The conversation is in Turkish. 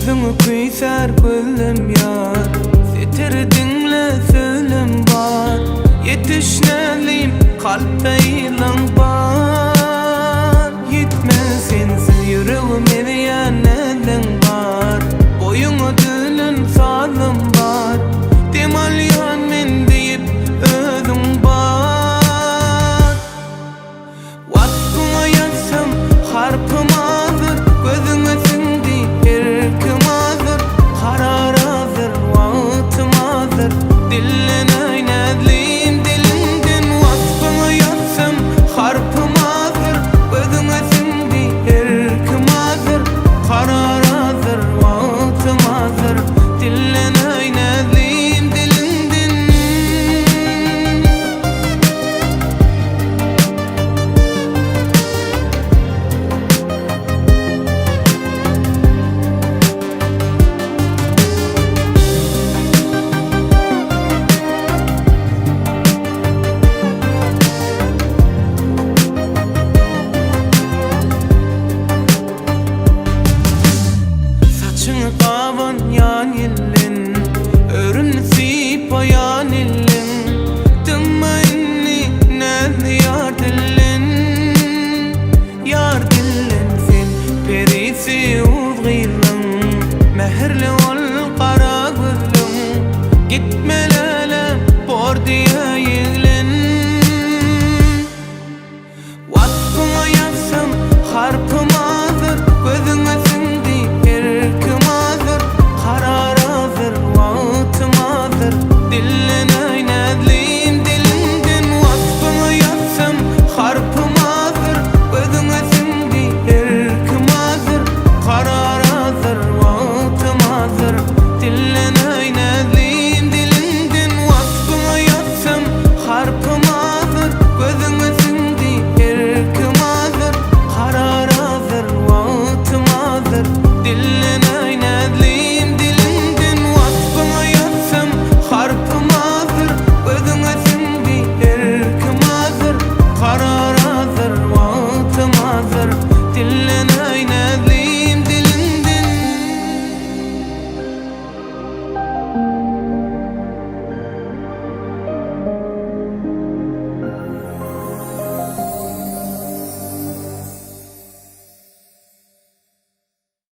Gözüňi kuyser gözüm yar, setirdinle sözüm bar. Yetişnelim kalpte ilan bar. Gitmez sensiz yüreğim eriyen elin var. Boyunu dülün salım var. Demalyan men deyip özüm var. Vakfıma yazsam harpımadır, gözüne sindi erkim hazır. Karar hazır, vaktim hazır, dillen oynadlıyım dilinden. Vakfıma yazsam harpımadır, gözüne sindi erkim hazır. Karar hazır, vaktim hazır, dillen oynadlıyım dilinden. Saçını kavan yan illin, örünü sip ayan illin. Dımma inni nezli yar dillin, yar dillin. Sen perisi uzgıylın, mehirli ol kara gözlün. Gitmelele bor diye